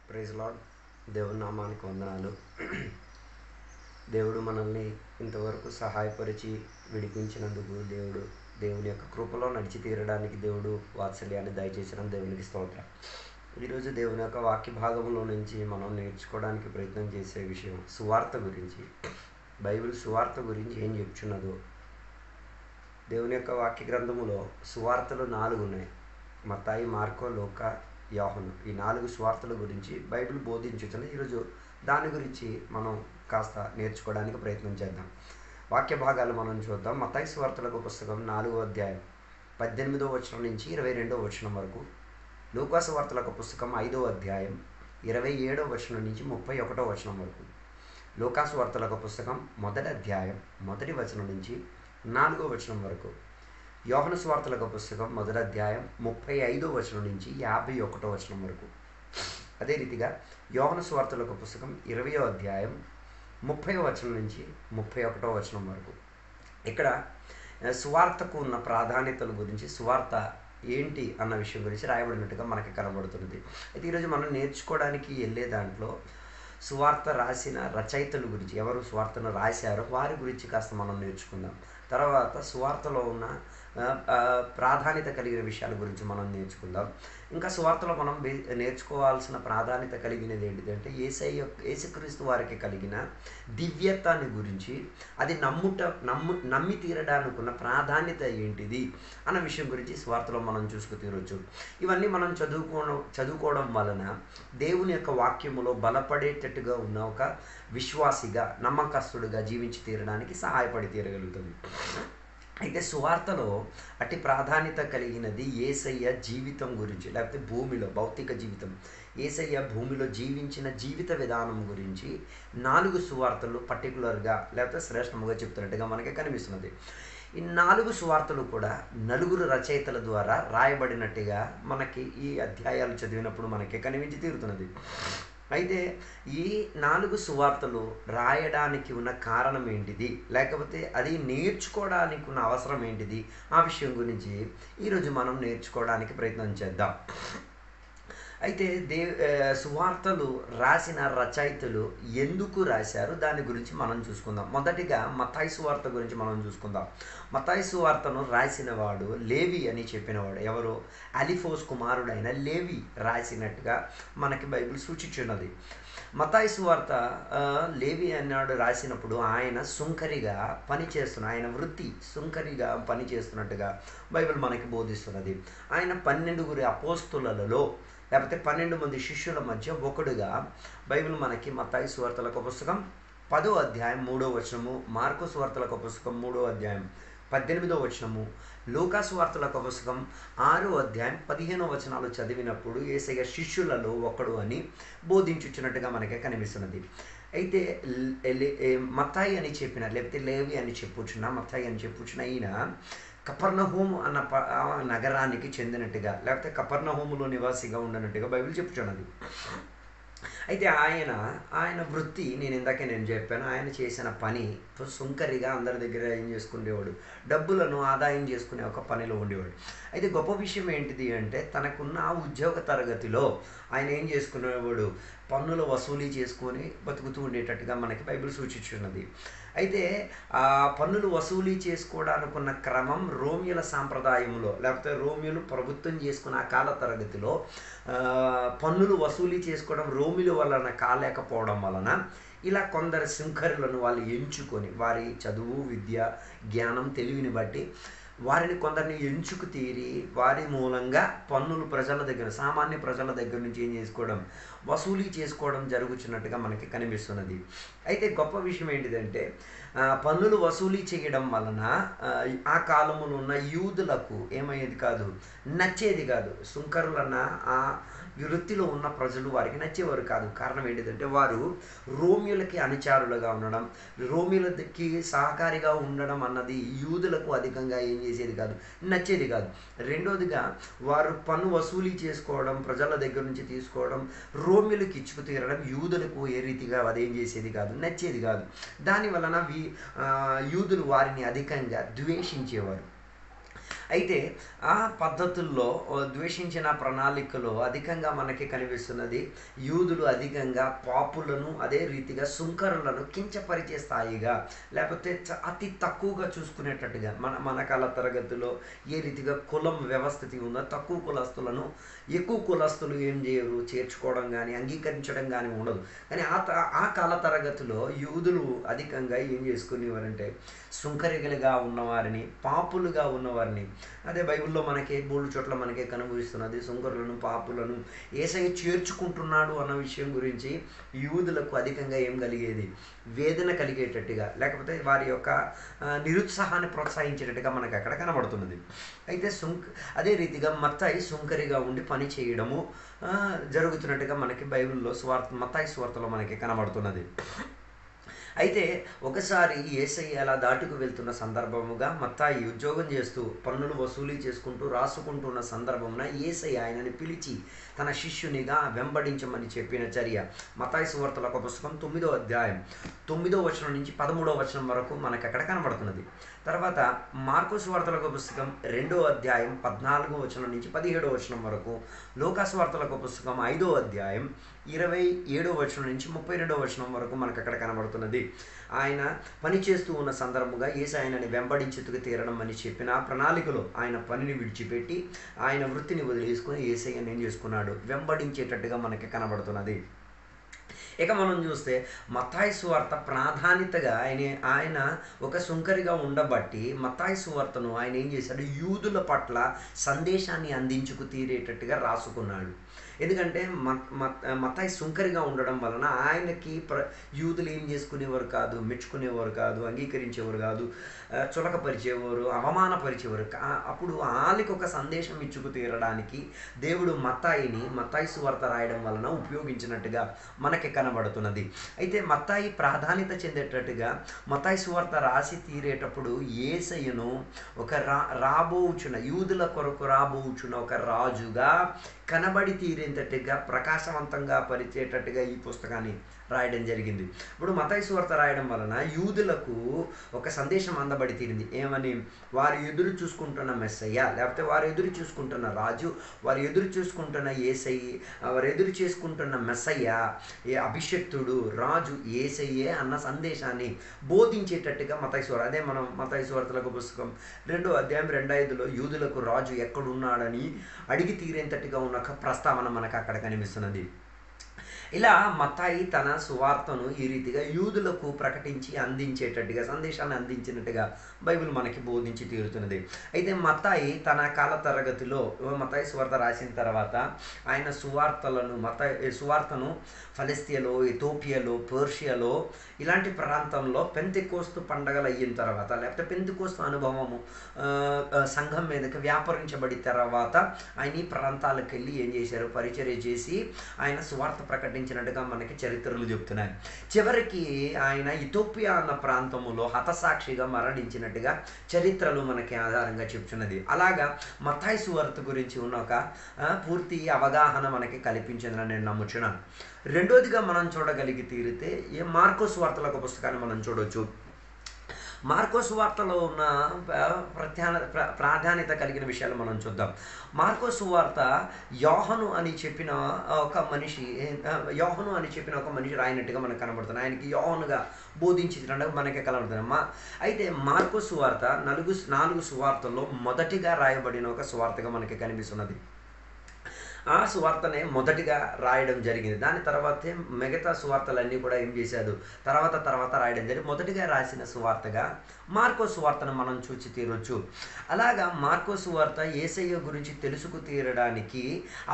Praise lord. దేవుని నామానికి వందనాలు. దేవుడు మనల్ని ఇంతవరకు సహాయపరిచి విడిపించినందుకు దేవుని యొక్క కృపలో నడిచి తీరడానికి దేవుడు వాత్సల్యాన్ని దయచేసిన దేవునికి స్తోత్రం. ఈరోజు దేవుని యొక్క వాక్య భాగంలో నుంచి మనం నేర్చుకోవడానికి ప్రయత్నం చేసే విషయం సువార్త గురించి. బైబిల్ సువార్త గురించి ఏం చెప్తున్నదో, దేవుని యొక్క వాక్య గ్రంథములో సువార్తలు 4 ఉన్నాయి. మత్తాయి, మార్కో, లూకా, యోహాను. ఈ 4 సువార్తల గురించి బైబిల్ బోధించుచున్నది. ఈరోజు దాని గురించి మనం కాస్త నేర్చుకోవడానికి ప్రయత్నం చేద్దాం. వాక్య భాగాలు మనం చూద్దాం. మత్తాయి సువార్తలకు పుస్తకం 4వ అధ్యాయం 18వ వచనం నుంచి 22వ వచనం వరకు. లూకా సువార్తలకు పుస్తకం 5వ అధ్యాయం 27వ వచనం నుంచి 31వ వచనం వరకు. లూకా సువార్తలకు పుస్తకం 1వ అధ్యాయం 1వ వచనం నుంచి 4వ వచనం వరకు. యోహాను సువార్తలకు పుస్తకం 1వ అధ్యాయం 35వ వచనం నుంచి 51వ వచనం వరకు. అదే రీతిగా యోహాను సువార్తలకు పుస్తకం 20వ అధ్యాయం 30వ వచనం నుంచి 31వ వచనం వరకు. ఇక్కడ సువార్తకు ఉన్న ప్రాధాన్యతల గురించి, సువార్త ఏంటి అన్న విషయం గురించి రాయబడినట్టుగా మనకి కనబడుతున్నది. అయితే ఈరోజు మనం నేర్చుకోవడానికి వెళ్ళే దాంట్లో సువార్త రాసిన రచయితల గురించి, ఎవరు సువార్తను రాశారో వారి గురించి కాస్త మనం నేర్చుకుందాం. తర్వాత సువార్తలో ఉన్న ప్రాధాన్యత కలిగిన విషయాల గురించి మనం నేర్చుకుందాం. ఇంకా సువార్తలో మనం నేర్చుకోవాల్సిన ప్రాధాన్యత కలిగినది ఏంటిదంటే యేసుక్రీస్తు వారికి కలిగిన దివ్యత్వాన్ని గురించి, అది నమ్మి తీరడానికి ఉన్న ప్రాధాన్యత ఏంటిది అన్న విషయం గురించి సువార్తలో మనం చూసుకు తీరవచ్చు. ఇవన్నీ మనం చదువుకోవడం వలన దేవుని యొక్క వాక్యములో బలపడేటట్టుగా ఉన్న ఒక విశ్వాసిగా, నమ్మకస్తుడిగా జీవించి తీరడానికి సహాయపడి తీరగలుగుతుంది. అయితే సువార్తలో అతి ప్రాధాన్యత కలిగినది యేసయ్య జీవితం గురించి, లేకపోతే భూమిలో భౌతిక జీవితం, యేసయ్య భూమిలో జీవించిన జీవిత విధానం గురించి 4 సువార్తలు పర్టికులర్గా లేకపోతే శ్రేష్టముగా చెప్తున్నట్టుగా మనకి కనిపిస్తున్నది. ఈ 4 సువార్తలు కూడా 4 రచయితల ద్వారా రాయబడినట్టుగా మనకి ఈ అధ్యాయాలు చదివినప్పుడు మనకి కనిపించి తీరుతున్నది. అయితే ఈ 4 సువార్తలు రాయడానికి ఉన్న కారణం ఏంటిది, లేకపోతే అది నేర్చుకోవడానికి ఉన్న అవసరం ఏంటిది, ఆ విషయం గురించి ఈరోజు మనం నేర్చుకోవడానికి ప్రయత్నం చేద్దాం. అయితే సువార్తలు రాసిన రచయితలు ఎందుకు రాశారు దాని గురించి మనం చూసుకుందాం. మొదటిగా మత్తాయి సువార్త గురించి మనం చూసుకుందాం. మత్తాయి సువార్తను రాసిన వాడు లేవి అని చెప్పినవాడు. ఎవరు? అలిఫోస్ కుమారుడైన లేవి రాసినట్టుగా మనకి బైబిల్ సూచించున్నది. మత్తాయి సువార్త లేవి అన్నాడు రాసినప్పుడు ఆయన సుంకరిగా పనిచేస్తున్న, ఆయన వృత్తి సుంకరిగా పనిచేస్తున్నట్టుగా బైబిల్ మనకి బోధిస్తున్నది. ఆయన 12 అపోస్తులలో లేకపోతే 12 మంది శిష్యుల మధ్య ఒకడుగా బైబిల్ మనకి మత్తాయి సువార్తలకు పుస్తకం 10వ అధ్యాయం 3వ వచనము, మార్కు సువార్తలకు పుస్తకం 3వ అధ్యాయం 18వ వచనము, లూకా సువార్తలకు పుస్తకం 6వ అధ్యాయం 15వ వచనాలు చదివినప్పుడు యేసయ్య శిష్యులలో ఒకడు అని బోధించుచున్నట్టుగా మనకే కనిపిస్తున్నది. అయితే మత్తాయి అని చెప్పిన, లేకపోతే లేవి అని చెప్పుచున్న, మత్తాయి అని చెప్పుచున్న ఈయన కపర్నహూము అన్న నగరానికి చెందినట్టుగా, లేకపోతే కపర్నహూములో నివాసిగా ఉండనట్టుగా బైబిల్ చెప్పుచున్నది. అయితే ఆయన వృత్తి నేను చెప్పాను. ఆయన చేసిన పని సుంకరిగా అందరి దగ్గర ఏం చేసుకునేవాడు, డబ్బులను ఆదాయం చేసుకునే ఒక పనిలో ఉండేవాడు. అయితే గొప్ప విషయం ఏంటిది అంటే తనకున్న ఉద్యోగ తరగతిలో ఆయన ఏం చేసుకునేవాడు, పన్నులు వసూలు చేసుకొని బతుకుతూ ఉండేటట్టుగా మనకి బైబిల్ సూచించున్నది. అయితే ఆ పన్నులు వసూలు చేసుకోవడానికి ఉన్న క్రమం రోమియోల సాంప్రదాయంలో, లేకపోతే రోమియోలు ప్రభుత్వం చేసుకున్న ఆ కాల తరగతిలో పన్నులు వసూలు చేసుకోవడం రోమిల వలన కాలేకపోవడం వలన ఇలా కొందరు సుంకరులను వాళ్ళు ఎంచుకొని, వారి చదువు, విద్య, జ్ఞానం, తెలివిని బట్టి వారిని కొందరిని ఎంచుకు తీరి వారి మూలంగా పన్నులు సామాన్య ప్రజల దగ్గర నుంచి ఏం చేసుకోవడం, వసూలు చేసుకోవడం జరుగుతున్నట్టుగా మనకి కనిపిస్తున్నది. అయితే గొప్ప విషయం ఏంటిదంటే పన్నులు వసూలు చేయడం వలన ఆ కాలంలో ఉన్న యూదులకు ఏమయ్యేది కాదు, నచ్చేది కాదు. సుంకరులన్న ఆ వృత్తిలో ఉన్న ప్రజలు వారికి నచ్చేవారు కాదు. కారణం ఏంటిదంటే వారు రోమియోలకి అనుచారులుగా ఉండడం, రోమియోలకి సహకారిగా ఉండడం అన్నది యూదులకు అధికంగా ఏం చేసేది కాదు, నచ్చేది కాదు. రెండోదిగా వారు పన్ను వసూలు చేసుకోవడం, ప్రజల దగ్గర నుంచి తీసుకోవడం, రోమియోలకు ఇచ్చుకు తీరడం యూదులకు ఏ రీతిగా అదేం చేసేది కాదు, నచ్చేది కాదు. దాని వలన యూదులు వారిని అధికంగా ద్వేషించేవారు. అయితే ఆ పద్ధతుల్లో ద్వేషించిన ప్రణాళికలో అధికంగా మనకి కనిపిస్తున్నది యూదులు అధికంగా పాపులను అదే రీతిగా సుంకరులను కించపరిచే స్థాయిగా, లేకపోతే అతి తక్కువగా చూసుకునేటట్టుగా మన కాల తరగతిలో ఏ రీతిగా కులం వ్యవస్థితి ఉందో తక్కువ కులస్తులను ఎక్కువ కులస్తులు ఏం చేయరు, చేర్చుకోవడం కానీ అంగీకరించడం కానీ ఉండదు. కానీ ఆ కాల తరగతిలో యూదులు అధికంగా ఏం చేసుకునేవారంటే సుంకరిగలుగా ఉన్నవారిని, పాపులుగా ఉన్నవారిని, అదే బైబిల్లో మనకి బోల్డు చోట్ల మనకే కనుభవిస్తున్నది సుంకరులను పాపులను యేసయ్య చేర్చుకుంటున్నాడు అన్న విషయం గురించి యూదులకు అధికంగా ఏం కలిగేది, వేదన కలిగేటట్టుగా, లేకపోతే వారి యొక్క నిరుత్సాహాన్ని ప్రోత్సహించేటట్టుగా మనకు అక్కడ కనబడుతున్నది. అయితే అదే రీతిగా మత్తాయి సుంకరిగా ఉండి పని చేయడము జరుగుతున్నట్టుగా మనకి బైబిల్లో మత్తాయి సువార్తలో మనకి కనబడుతున్నది. అయితే ఒకసారి యేసయ్య అలా దాటుకు వెళ్తున్న సందర్భముగా మత్తాయి ఉద్యోగం చేస్తూ పన్నులు వసూలు చేసుకుంటూ రాసుకుంటున్న సందర్భమున యేసయ్య ఆయనని పిలిచి తన శిష్యునిగా వెంబడించమని చెప్పిన చర్య మత్తాయి సువార్తల ఒక పుస్తకం 9వ అధ్యాయం 9వ వచనం నుంచి 13వ వచనం వరకు మనకు అక్కడ కనబడుతున్నది. తర్వాత మార్కు సువార్తల ఒక పుస్తకం 2వ అధ్యాయం 14వ వచనం నుంచి 17వ వచనం వరకు, లూకా సువార్తల ఒక పుస్తకం 5వ అధ్యాయం 27వ వచనం నుంచి 32వ వచనం వరకు మనకు అక్కడ కనబడుతున్నది. ఆయన పని చేస్తూ ఉన్న సందర్భంగా యేసు ఆయనని వెంబడించుతూ తీరడం అని చెప్పిన ఆ ప్రణాళికలో ఆయన పనిని విడిచిపెట్టి ఆయన వృత్తిని వదిలేసుకొని యేసయ్యని ఏం చేసుకున్నాడు, వెంబడించేటట్టుగా మనకి కనబడుతున్నది. ఇక మనం చూస్తే మత్తాయి సువార్త ప్రాధాన్యతగా ఆయన ఒక సుంకరిగా ఉండబట్టి మత్తాయి సువార్తను ఆయన ఏం చేశాడు, యూదుల పట్ల సందేశాన్ని అందించుకు తీరేటట్టుగా రాసుకున్నాడు. ఎందుకంటే మత్తాయి సుంకరిగా ఉండడం వలన ఆయనకి యూదులు ఏం చేసుకునేవారు కాదు, మెచ్చుకునేవారు కాదు, అంగీకరించేవారు కాదు, చులకపరిచేవారు, అవమానపరిచేవారు. అప్పుడు వాళ్ళకి ఒక సందేశం ఇచ్చుకు తీరడానికి దేవుడు మత్తాయి సువార్త రాయడం వలన ఉపయోగించినట్టుగా మనకి కనబడుతున్నది. అయితే మత్తాయి ప్రాధాన్యత చెందేటట్టుగా మత్తాయి సువార్త రాసి తీరేటప్పుడు యేసయ్యను ఒక రాబోచున్న యూదుల కొరకు రాబోచున్న ఒక రాజుగా కనబడి తీరేటట్టుగా ప్రకాశవంతంగా పరిచేటట్టుగా ఈ పుస్తకాన్ని రాయడం జరిగింది. ఇప్పుడు మత్తాయి సువార్త రాయడం వలన యూదులకు ఒక సందేశం అందబడి తీరింది. ఏమని? వారు ఎదురు చూసుకుంటున్న మెస్సయ్య, లేకపోతే వారు ఎదురు చూసుకుంటున్న రాజు, వారు ఎదురు చూసుకుంటున్న యేసయ్య, వారు ఎదురు చేసుకుంటున్న మెస్సయ్య, అభిషక్తుడు రాజు యేసయ్యే అన్న సందేశాన్ని బోధించేటట్టుగా మత్తాయి సువార్త, అదే మనం మత్తాయి సువార్తలకు పుస్తకం 2వ అధ్యాయం 2:5లో యూదులకు రాజు ఎక్కడున్నాడని అడిగి తీరేంతట్టుగా ఉన్న ప్రస్తావన మనకు అక్కడ కనిపిస్తున్నది. ఇలా మత్తాయి తన సువార్తను ఈ రీతిగా యూదులకు ప్రకటించి అందించేటట్టుగా, సందేశాన్ని అందించినట్టుగా బైబిల్ మనకి బోధించి తీరుతున్నది. అయితే మత్తాయి తన కాల తరగతిలో మత్తాయి సువార్త రాసిన తర్వాత ఆయన సువార్తను ఫలస్తీన్లో, ఇథియోపియాలో, పర్షియాలో ఇలాంటి ప్రాంతంలో పెంతెకోస్తు పండగలు అయిన తర్వాత, లేకపోతే పెంతెకోస్తు అనుభవము సంఘం మీదకి వ్యాపరించబడిన తర్వాత ఆయన ఈ ప్రాంతాలకు వెళ్ళి ఏం చేశారు, పరిచర్య చేసి ఆయన సువార్త ప్రకటించినట్టుగా మనకి చరిత్రలు చెప్తున్నాయి. చివరికి ఆయన ఇథియోపియా అన్న ప్రాంతములో హతసాక్షిగా మరణించినట్టుగా చరిత్రలు మనకి ఆధారంగా చెప్తున్నది. అలాగా మత్తాయి సువార్త గురించి ఉన్న ఒక పూర్తి అవగాహన మనకి కల్పించిందని నేను నమ్ముచున్నాను. రెండోదిగా మనం చూడగలిగి తీరితే మార్కు సువార్తల ఒక పుస్తకాన్ని మనం చూడవచ్చు. మార్కు సువార్తలో ఉన్న ప్రాధాన్యత కలిగిన విషయాలు మనం చూద్దాం. మార్కు సువార్త యోహను అని చెప్పిన ఒక మనిషి రాయినట్టుగా మనకు కనబడుతుంది. ఆయనకి యోహనుగా బోధించినట్టుగా మనకి కనబడుతుంది. అయితే మార్కు సువార్త 4 సువార్తల్లో మొదటిగా రాయబడిన ఒక సువార్తగా మనకి కనిపిస్తున్నది. ఆ సువార్తనే మొదటిగా రాయడం జరిగింది. దాని తర్వాతే మిగతా సువార్తలన్నీ కూడా ఏం చేశాడు, తర్వాత రాయడం జరిగింది. మొదటిగా రాసిన సువార్తగా మార్కో సువార్తను మనం చూసి తీరొచ్చు. అలాగా మార్కో సువార్త యేసయ్య గురించి తెలుసుకు తీరడానికి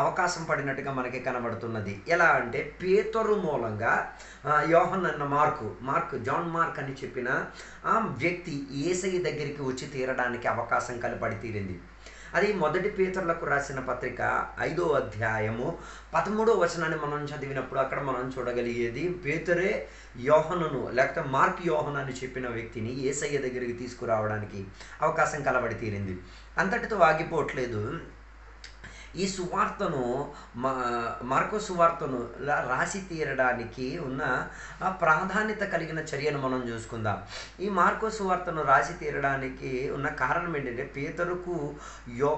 అవకాశం పడినట్టుగా మనకి కనబడుతున్నది. ఎలా అంటే పేతురు మూలంగా యోహన్ అన్న జాన్ మార్క్ అని చెప్పిన ఆ వ్యక్తి యేసయ్య దగ్గరికి వచ్చి తీరడానికి అవకాశం కలపడి తీరింది. అది మొదటి పేతురులకు రాసిన పత్రిక 5వ అధ్యాయము 13వ వచనాన్ని మనం చదివినప్పుడు అక్కడ మనం చూడగలిగేది పేతురే యోహనును, లేకపోతే మార్క్ యోహన్ అని చెప్పిన వ్యక్తిని యేసయ్య దగ్గరికి తీసుకురావడానికి అవకాశం కలబడి తీరింది. అంతటితో ఆగిపోవట్లేదు. ఈ సువార్తను మా మార్కో సువార్తను రాసి తీరడానికి ఉన్న ప్రాధాన్యత కలిగిన చర్యను మనం చూసుకుందాం. ఈ మార్కో సువార్తను రాసి తీరడానికి ఉన్న కారణం ఏంటంటే పేతురుకు యో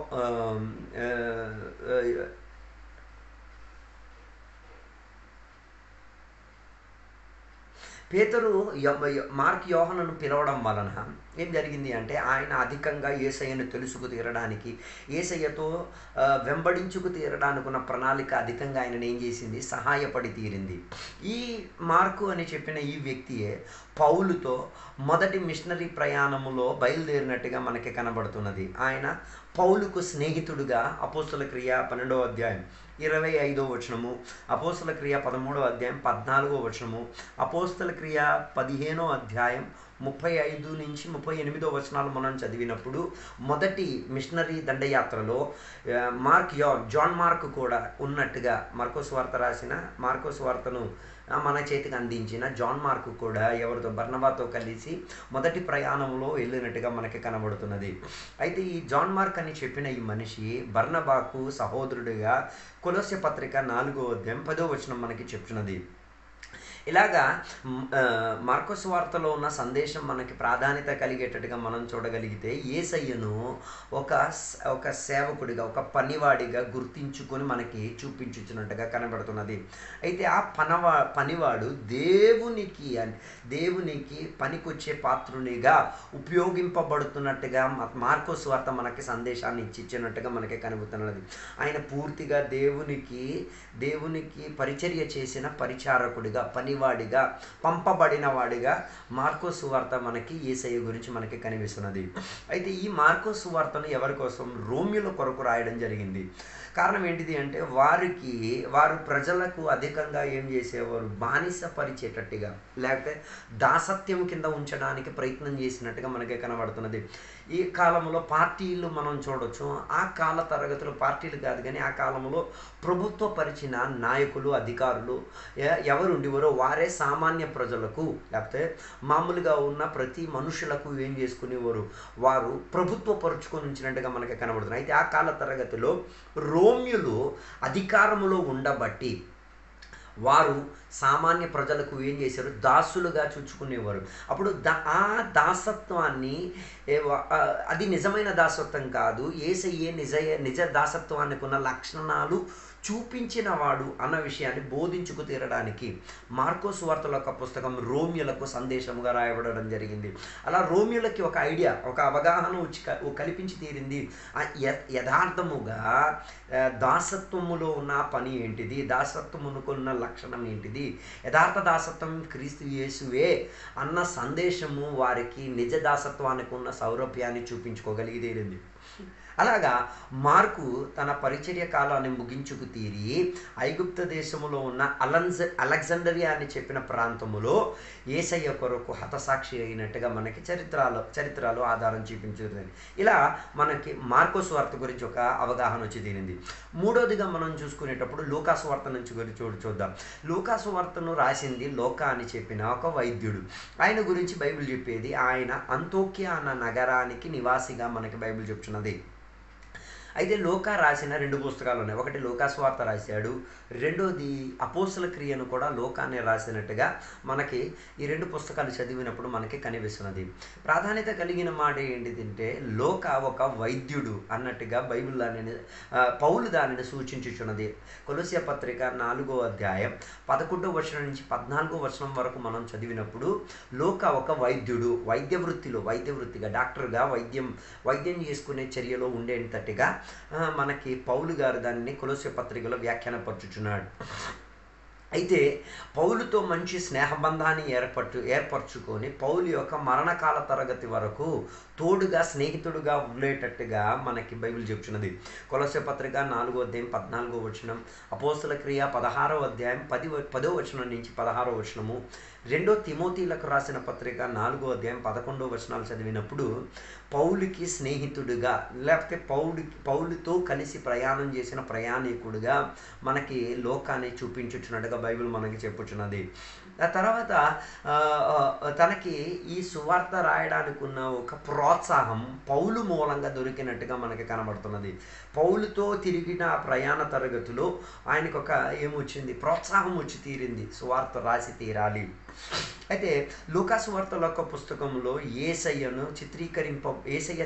పేతురు మార్క్ యోహానును పిలవడం వలన ఏం జరిగింది అంటే ఆయన అధికంగా యేసయ్యను తెలుసుకు తీరడానికి, యేసయ్యతో వెంబడించుకు తీరడానికి ఉన్న ప్రణాళిక అధికంగా ఆయనను ఏం చేసింది, సహాయపడి తీరింది. ఈ మార్కు అని చెప్పిన ఈ వ్యక్తియే పౌలుతో మొదటి మిషనరీ ప్రయాణములో బయలుదేరినట్టుగా మనకి కనబడుతున్నది. ఆయన పౌలుకు స్నేహితుడుగా అపోస్తుల క్రియ 12వ అధ్యాయం 25వ వచనము, అపోస్తుల క్రియ 13వ అధ్యాయం 14వ వచనము, అపోస్తుల క్రియ 15వ అధ్యాయం 35 నుంచి 38వ వచనాలు మనం చదివినప్పుడు మొదటి మిషనరీ దండయాత్రలో జాన్ మార్క్ కూడా ఉన్నట్టుగా మార్కోసు వార్త రాసిన మార్కోసు వార్తను మన చేతికి అందించిన జాన్ మార్క్ కూడా ఎవరితో, బర్నబాతో కలిసి మొదటి ప్రయాణంలో వెళ్ళినట్టుగా మనకి కనబడుతున్నది. అయితే ఈ జాన్ మార్క్ అని చెప్పిన ఈ మనిషి బర్నబాకు సహోదరుడిగా కొలొస్సె పత్రిక 4వ అధ్యాయం 10వ వచనం మనకి చెప్తున్నది. ఇలాగా మార్కొసు వార్తలో ఉన్న సందేశం మనకి ప్రాధాన్యత కలిగేటట్టుగా మనం చూడగలిగితే యేసయ్యను ఒక సేవకుడిగా, ఒక పనివాడిగా గుర్తించుకొని మనకి చూపించుచున్నట్టుగా కనబడుతున్నది. అయితే ఆ పనివాడు దేవునికి పనికొచ్చే పాత్రునిగా ఉపయోగింపబడుతున్నట్టుగా మార్కొసు వార్త మనకి సందేశాన్ని ఇచ్చినట్టుగా మనకి కనబడుతున్నది. ఆయన పూర్తిగా దేవునికి పరిచర్య చేసిన పరిచారకుడిగా, పనివాడిగా, పంపబడిన వాడిగా మార్కొసు వార్త మనకి యేసయ్య గురించి మనకి కనిపిస్తున్నది. అయితే ఈ మార్కొసు వార్తను ఎవరి కోసం, రోమిల కొరకు రాయడం జరిగింది. కారణం ఏంటిది అంటే వారు ప్రజలకు అధికంగా ఏం చేసేవారు, బానిసపరిచేటట్టుగా లేకపోతే దాసత్యం కింద ఉంచడానికి ప్రయత్నం చేసినట్టుగా మనకి కనబడుతున్నది. ఈ కాలంలో పార్టీలు మనం చూడొచ్చు. ఆ కాల తరగతులు పార్టీలు కాదు కానీ ఆ కాలంలో ప్రభుత్వ పరిచిన నాయకులు, అధికారులు ఎవరు ఉండేవారో వారే సామాన్య ప్రజలకు లేకపోతే మామూలుగా ఉన్న ప్రతి మనుషులకు ఏం చేసుకునేవారు, వారు ప్రభుత్వ పరుచుకొని ఉంచినట్టుగా మనకి కనబడుతుంది. అయితే ఆ కాల తరగతిలో రోమ్యులు అధికారములో ఉండబట్టి వారు సామాన్య ప్రజలకు ఏం చేశారు, దాసులుగా చూచుకునేవారు. అప్పుడు ఆ దాసత్వాన్ని, అది నిజమైన దాసత్వం కాదు, యేసయ్యే నిజ దాసత్వానికి ఉన్న లక్షణాలు చూపించిన వాడు అన్న విషయాన్ని బోధించుకు తీరడానికి మార్కొసు వార్తల యొక్క పుస్తకం రోమియులకు సందేశముగా రాయబడడం జరిగింది. అలా రోమియులకి ఒక ఐడియా, ఒక అవగాహన కల్పించి తీరింది. యథార్థముగా దాసత్వములో ఉన్న పని ఏంటిది, దాసత్వమునుకున్న లక్షణం ఏంటిది, యథార్థ దాసత్వం క్రీస్తు యేసువే అన్న సందేశము వారికి నిజ దాసత్వానికి ఉన్న సౌరభ్యాన్ని చూపించుకోగలిగి తీరింది. అలాగా మార్కు తన పరిచర్య కాలాన్ని ముగించుకు తీరి ఐగుప్త దేశములో ఉన్న అలెగ్జాండ్రియా అని చెప్పిన ప్రాంతములో యేసయ్య కొరకు హతసాక్షి అయినట్టుగా మనకి చరిత్రలో ఆధారం చూపించుతుంది. ఇలా మనకి మార్కొసు వార్త గురించి ఒక అవగాహన వచ్చి తీరింది. మూడోదిగా మనం చూసుకునేటప్పుడు లూకాసు వార్త నుంచి చూద్దాం. లూకాసు వార్తను రాసింది లోకా అని చెప్పిన ఒక వైద్యుడు. ఆయన గురించి బైబిల్ చెప్పేది, ఆయన అంతోక్య అన్న నగరానికి నివాసిగా మనకి బైబిల్ చెప్తున్నది. అయితే లోకా రాసిన 2 పుస్తకాలు ఉన్నాయి. ఒకటి లూకాసు వార్త రాశాడు, రెండోది అపోస్తల క్రియను కూడా లోకానే రాసినట్టుగా మనకి ఈ 2 పుస్తకాలు చదివినప్పుడు మనకి కనిపిస్తున్నది. ప్రాధాన్యత కలిగిన మాట ఏంటిదంటే లోక ఒక వైద్యుడు అన్నట్టుగా బైబిల్ పౌలు దానిని సూచించుచున్నది. కొలొస్సె పత్రిక 4వ అధ్యాయం 11వ వచనం నుంచి 14వ వచనం వరకు మనం చదివినప్పుడు లోక ఒక వైద్యుడు, వైద్యవృత్తిగా డాక్టర్గా వైద్యం చేసుకునే చర్యలో ఉండేటట్టుగా మనకి పౌలు గారు దాన్ని కొలొస్సె పత్రికలో వ్యాఖ్యానపరచుచున్నాడు. అయితే పౌలుతో మంచి స్నేహబంధాన్ని ఏర్పరచుకొని పౌలు యొక్క మరణకాల తరగతి వరకు తోడుగా, స్నేహితుడుగా ఉండేటట్టుగా మనకి బైబిల్ చెప్తున్నది. కొలొస్సె పత్రిక 4వ అధ్యాయం 14వ వచనం, అపోస్తల క్రియ 16వ అధ్యాయం 10వ వచనం నుంచి 16వ వచనము, 2 తిమోతిలకు రాసిన పత్రిక 4వ అధ్యాయం 11వ వచనాలు చదివినప్పుడు పౌలుకి స్నేహితుడిగా లేకపోతే పౌలుతో కలిసి ప్రయాణం చేసిన ప్రయాణికుడిగా మనకి లోకాన్ని చూపించుచున్నట్టుగా బైబిల్ మనకి చెప్పుచున్నది. ఆ తర్వాత తనకి ఈ సువార్త రాయడానికి ఉన్న ఒక ప్రోత్సాహం పౌలు మూలంగా దొరికినట్టుగా మనకి కనబడుతున్నది. పౌలుతో తిరిగిన ఆ ప్రయాణ తరగతిలో ఆయనకు ఒక ఏమొచ్చింది, ప్రోత్సాహం వచ్చి తీరింది, సువార్త రాసి తీరాలి. అయితే లూకా సువార్తల యొక్క పుస్తకంలో యేసయ్య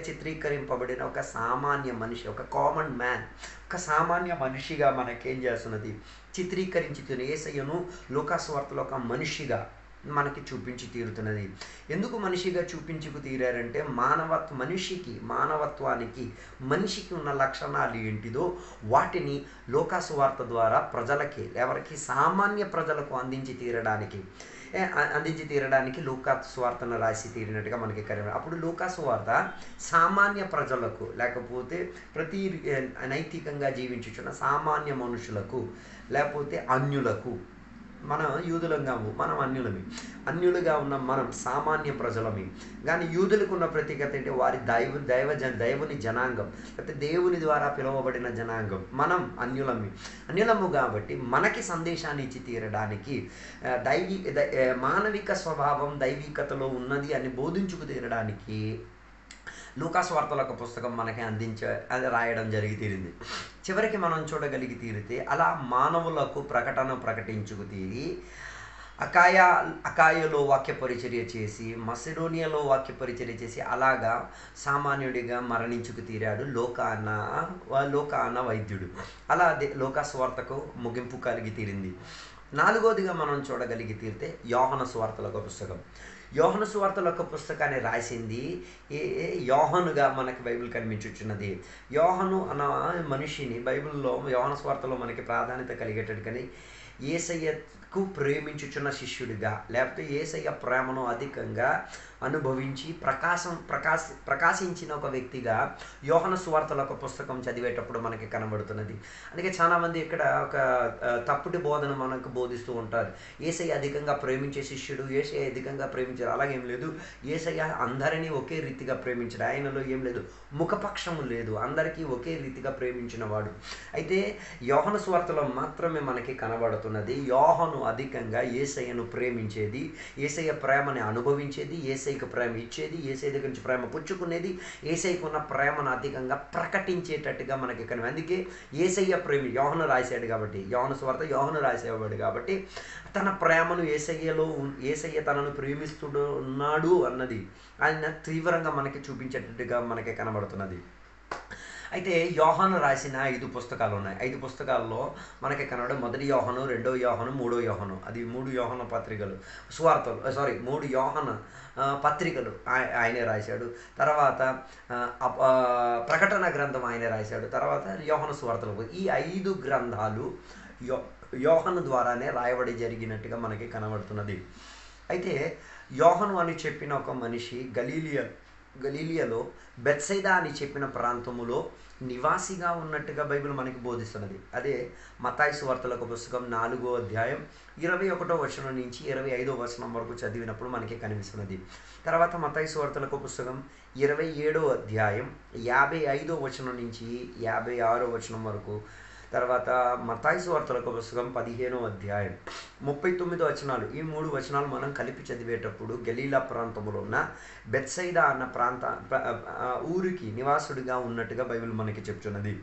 చిత్రీకరింపబడిన ఒక సామాన్య మనిషి, ఒక కామన్ మ్యాన్, ఒక సామాన్య మనిషిగా మనకేం చేస్తున్నది, చిత్రీకరించి యేసయ్యను లూకా సువార్తలో ఒక మనిషిగా మనకి చూపించి తీరుతున్నది. ఎందుకు మనిషిగా చూపించుకు తీరారంటే మానవత్వానికి మనిషికి ఉన్న లక్షణాలు ఏంటిదో వాటిని లూకా సువార్త ద్వారా ప్రజలకి, ఎవరికి, సామాన్య ప్రజలకు అందించి తీరడానికి లూకా సువార్తను రాసి తీరినట్టుగా మనకి అప్పుడు లూకా సువార్త సామాన్య ప్రజలకు, లేకపోతే ప్రతి నైతికంగా జీవించుచున్న సామాన్య మనుషులకు, లేకపోతే అన్యులకు, మన యూదులంగాము, మనం అన్యులుగా ఉన్న మనం సామాన్య ప్రజలమి. కానీ యూదులకు ఉన్న ప్రత్యేకత ఏంటి, వారి దైవుని జనాంగం, లేకపోతే దేవుని ద్వారా పిలువబడిన జనాంగం. మనం అన్యులము కాబట్టి మనకి సందేశాన్ని ఇచ్చి తీరడానికి, మానవిక స్వభావం దైవికతలో ఉన్నది అని బోధించుకు తీరడానికి లూకా సువార్తల యొక్క పుస్తకం మనకి అది రాయడం జరిగి తీరింది. చివరికి మనం చూడగలిగి తీరితే అలా మానవులకు ప్రకటించుకు తీరి అకాయలో వాక్య పరిచర్య చేసి, మసిడోనియాలో వాక్య పరిచర్య చేసి, అలాగా సామాన్యుడిగా మరణించుకు తీరాడు లోకాన వైద్యుడు. అలా లూకా సువార్తకు ముగింపు కలిగి తీరింది. 4వదిగా మనం చూడగలిగి తీరితే యోహాను సువార్తల యొక్క పుస్తకం. యోహాను సువార్తల యొక్క పుస్తకాన్ని రాసింది యోహానుగా మనకి బైబిల్ కనిపించుచున్నది. యోహాను అన్న మనిషిని బైబిల్లో యోహాను సువార్తలో మనకి ప్రాధాన్యత కలిగేటట్టు, కానీ యేసయ్యకు ప్రేమించుచున్న శిష్యుడిగా, లేకపోతే యేసయ్య ప్రేమను అధికంగా అనుభవించి ప్రకాశించిన ఒక వ్యక్తిగా యోహాను సువార్తల యొక్క పుస్తకం చదివేటప్పుడు మనకి కనబడుతున్నది. అందుకే చాలామంది ఇక్కడ ఒక తప్పుడు బోధన మనకు బోధిస్తూ ఉంటారు. యేసయ్య అధికంగా ప్రేమించే శిష్యుడు, యేసయ్య అధికంగా ప్రేమించారు, అలాగేం లేదు. యేసయ్య అందరినీ ఒకే రీతిగా ప్రేమించాడు. ఆయనలో ఏం లేదు, ముఖపక్షము లేదు, అందరికీ ఒకే రీతిగా ప్రేమించిన వాడు. అయితే యోహాను సువార్తలో మాత్రమే మనకి కనబడుతున్నది యోహాను అధికంగా యేసయ్యను ప్రేమించేది, యేసయ్య ప్రేమని అనుభవించేది, యేసయ్యకు ప్రేమ ఇచ్చేది, యేసయ్య దగ్గర నుంచి ప్రేమ పుచ్చుకునేది, యేసయ్యకు ఉన్న ప్రేమను అధికంగా ప్రకటించేటట్టుగా మనకి కనిపి. అందుకే యేసయ్య యోహాను రాశాడు కాబట్టి, యోహాను సువార్త యోహాను రాసేవాడు కాబట్టి తన ప్రేమను యేసయ్య తనను ప్రేమిస్తున్నాడు అన్నది ఆయన తీవ్రంగా మనకి చూపించేటట్టుగా మనకి కనబడుతున్నది. అయితే యోహాను రాసిన 5 పుస్తకాలు ఉన్నాయి. 5 పుస్తకాల్లో మనకి కనబడే 1 యోహాను, 2 యోహాను, 3 యోహాను, అది 3 యోహాను పత్రికలు, 3 యోహాను పత్రికలు ఆయనే రాశాడు. తర్వాత ప్రకటన గ్రంథం ఆయనే రాశాడు. తర్వాత యోహాను సువార్తలు. ఈ 5 గ్రంథాలు యోహాను ద్వారానే రాయబడి జరిగినట్టుగా మనకి కనబడుతున్నది. అయితే యోహాను అని చెప్పిన ఒక మనిషి గలీలియాలో బెత్సైదా అని చెప్పిన ప్రాంతములో నివాసిగా ఉన్నట్టుగా బైబిల్ మనకి బోధిస్తున్నది. అదే మత్తాయి సువార్తల పుస్తకం 4వ అధ్యాయం 21వ వచనం నుంచి 25వ వచనం వరకు చదివినప్పుడు మనకి కనిపిస్తున్నది. తర్వాత మత్తాయి సువార్తల పుస్తకం 27వ అధ్యాయం 55వ వచనం నుంచి 56వ వచనం వరకు, తర్వాత మత్తాయి సువార్తల పుస్తకం 15వ అధ్యాయం 39 వచనాలు, ఈ 3 వచనాలు మనం కలిపి చదివేటప్పుడు గలీలా ప్రాంతంలో ఉన్న బెత్సైదా అన్న ఊరికి నివాసుడిగా ఉన్నట్టుగా బైబిల్ మనకి చెప్తున్నది.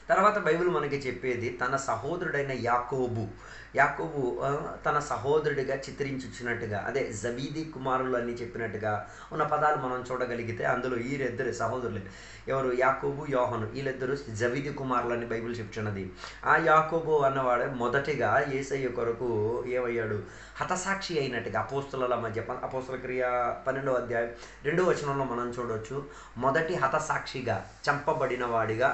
తర్వాత బైబిల్ మనకి చెప్పేది తన సహోదరుడైన యాకోబు తన సహోదరుడిగా చిత్రించుచున్నట్టుగా, అదే జబీదీ కుమారులు అని చెప్పినట్టుగా ఉన్న పదాలు మనం చూడగలిగితే అందులో వీరిద్దరు సహోదరులు, ఎవరు, యాకోబు, యోహాను, వీళ్ళిద్దరు జబీదీ కుమారులు అని బైబిల్ చెప్తున్నది. ఆ యాకోబు అన్నవాడు మొదటిగా యేసయ్య కొరకు ఏమయ్యాడు, హతసాక్షి అయినట్టుగా అపోస్తలుల మధ్య అపోస్తల క్రియ 12వ అధ్యాయం 2వ వచనంలో మనం చూడవచ్చు. మొదటి హతసాక్షిగా చంపబడిన వాడిగా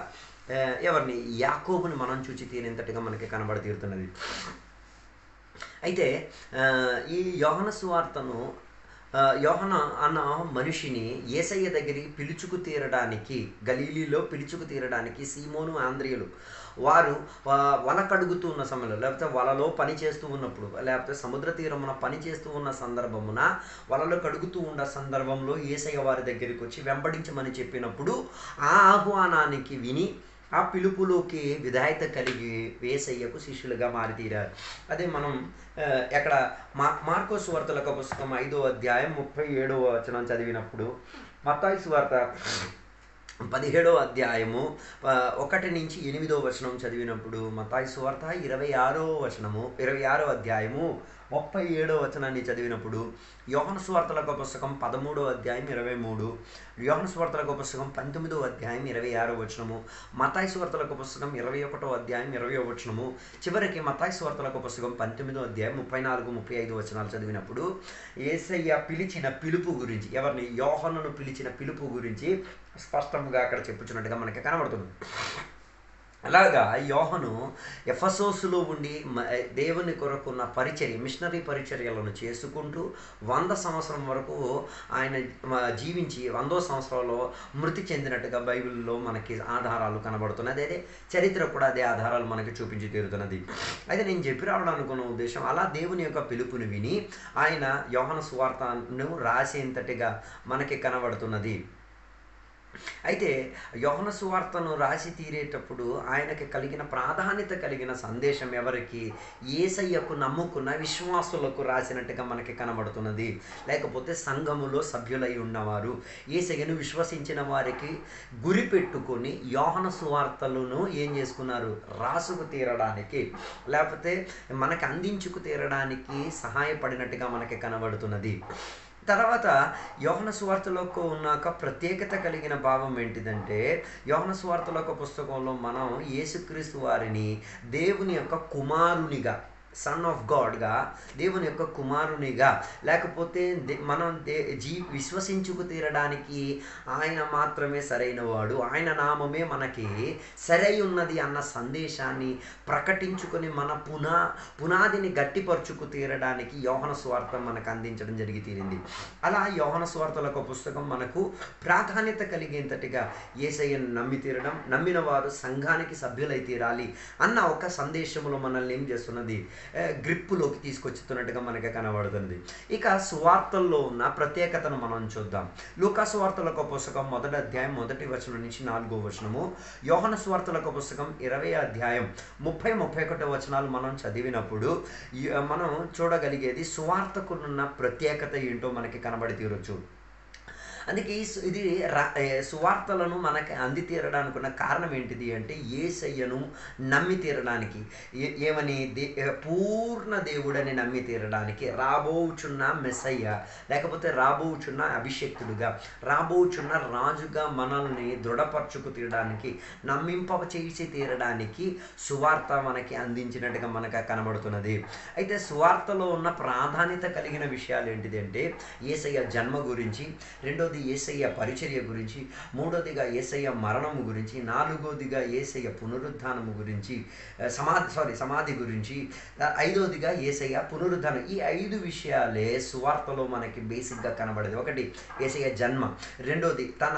ఎవరిని, యాకోబుని మనం చూచి తీరేంతటిగా మనకి కనబడి. అయితే ఈ యోహాను సువార్తను యోహాను అన్న మనిషిని యేసయ్య దగ్గరికి పిలుచుకు తీరడానికి, గలీలీలో పిలుచుకు తీరడానికి సీమోను, ఆంద్రియలు వారు వల కడుగుతూ ఉన్న సమయంలో, లేకపోతే వలలో పని చేస్తూ ఉన్నప్పుడు, లేకపోతే సముద్ర తీరమున పని చేస్తూ ఉన్న సందర్భమున, వలలో కడుగుతూ ఉన్న సందర్భంలో యేసయ్య వారి దగ్గరికి వచ్చి వెంబడించమని చెప్పినప్పుడు ఆ ఆహ్వానానికి విని ఆ పిలుపులోకి విధేయత కలిగి యేసయ్యకు శిష్యులుగా మారితీరారు. అదే మనం ఎక్కడ మార్కో సువార్తల పుస్తకం 5వ అధ్యాయం 37వ వచనం చదివినప్పుడు, మత్తయి సువార్త 17వ అధ్యాయము 1 నుంచి 8వ వచనం చదివినప్పుడు, మత్తయి సువార్త 26వ అధ్యాయము 37వ వచనాన్ని చదివినప్పుడు, యోహాను సువార్తల పుస్తకం 13వ అధ్యాయం 23, యోహాను సువార్తల పుస్తకం 19వ అధ్యాయం 26వ వచనము, మత్తయి సువార్తల పుస్తకం 21వ అధ్యాయం 20వ వచనము, చివరికి మత్తయి సువార్తల పుస్తకం 19వ అధ్యాయం 34, 35 వచనాలు చదివినప్పుడు యేసయ్య పిలిచిన పిలుపు గురించి, ఎవరిని? యోహానును పిలిచిన పిలుపు గురించి స్పష్టంగా అక్కడ చెప్పుచున్నట్టుగా మనకి కనబడుతుంది. అలాగా యోహాను ఎఫెసోసులో ఉండి దేవుని కొరకున్న పరిచర్య, మిషనరీ పరిచర్యలను చేసుకుంటూ 100 సంవత్సరం వరకు ఆయన జీవించి 100వ సంవత్సరంలో మృతి చెందినట్టుగా బైబిల్లో మనకి ఆధారాలు కనబడుతున్నది. అదే చరిత్ర కూడా అదే ఆధారాలు మనకి చూపించి తీరుతున్నది. అయితే నేను చెప్పి రావడానుకున్న ఉద్దేశం, అలా దేవుని యొక్క పిలుపుని విని ఆయన యోహాను సువార్తను రాసేంతటిగా మనకి కనబడుతున్నది. అయితే యోహాను సువార్తను రాసి తీరేటప్పుడు ఆయనకి కలిగిన ప్రాధాన్యత కలిగిన సందేశం ఎవరికి? యేసయ్యకు నమ్ముకున్న విశ్వాసులకు రాసినట్టుగా మనకి కనబడుతున్నది. లేకపోతే సంఘములో సభ్యులై ఉన్నవారు, యేసయ్యను విశ్వసించిన వారికి గురి పెట్టుకొని యోహాను సువార్తలను ఏం చేసుకున్నారు? రాసుకు తీరడానికి, లేకపోతే మనకి అందించుకు తీరడానికి సహాయపడినట్టుగా మనకి కనబడుతున్నది. తర్వాత యోహాను సువార్తలో ఉన్న ఒక ప్రత్యేకత కలిగిన భావం ఏంటిదంటే, యోహాను సువార్తల పుస్తకంలో మనం యేసుక్రీస్తు వారిని దేవుని యొక్క కుమారునిగా, సన్ ఆఫ్ గాడ్గా, దేవుని యొక్క కుమారునిగా, లేకపోతే మనం విశ్వసించుకు తీరడానికి ఆయన మాత్రమే సరైన వాడు, ఆయన నామమే మనకి సరై ఉన్నది అన్న సందేశాన్ని ప్రకటించుకొని మన పునాదిని గట్టిపరుచుకు తీరడానికి యోహాను సువార్త మనకు అందించడం జరిగి తీరింది. అలా యోహాను సువార్తల పుస్తకం మనకు ప్రాధాన్యత కలిగేంతటిగా యేసయ్యను నమ్మి తీరడం, నమ్మిన వారు సంఘానికి సభ్యులై తీరాలి అన్న ఒక సందేశంలో మనల్ని ఏం చేస్తున్నది? గ్రిప్పులోకి తీసుకొచ్చుతున్నట్టుగా మనకి కనబడుతుంది. ఇక సువార్తల్లో ఉన్న ప్రత్యేకతను మనం చూద్దాం. లూకా సువార్తల పుస్తకం 1వ అధ్యాయం 1వ వచనం నుంచి 4వ వచనము, యోహాను సువార్తల పుస్తకం 20వ అధ్యాయం 30, 31 వచనాలు మనం చదివినప్పుడు మనం చూడగలిగేది సువార్తకున్న ప్రత్యేకత ఏంటో మనకి కనబడి తీరొచ్చు. అందుకే ఇది సువార్తలను మనకి అంది తీరడానికి ఉన్న కారణం ఏంటిది అంటే, యేసయ్యను నమ్మి తీరడానికి, ఏమని? పూర్ణ దేవుడని నమ్మి తీరడానికి, రాబోచున్న మెస్సయ్య, లేకపోతే రాబోచున్న అభిషేక్తుడుగా, రాబోచున్న రాజుగా మనల్ని దృఢపరచుకు తీరడానికి, నమ్మింప చేసి తీరడానికి సువార్త మనకి అందించినట్టుగా మనకు కనబడుతున్నది. అయితే సువార్తలో ఉన్న ప్రాధాన్యత కలిగిన విషయాలు ఏంటిది అంటే, యేసయ్య జన్మ గురించి, రెండోది యేసయ్య పరిచర్య గురించి, మూడోదిగా యేసయ్య మరణము గురించి, నాలుగోదిగా యేసయ్య పునరుద్ధానము గురించి, సమాధి గురించి, ఐదోదిగా యేసయ్య పునరుద్ధానం. ఈ 5 విషయాలే సువార్తలో మనకి బేసిక్గా కనబడేది. ఒకటి యేసయ్య జన్మ, రెండోది తన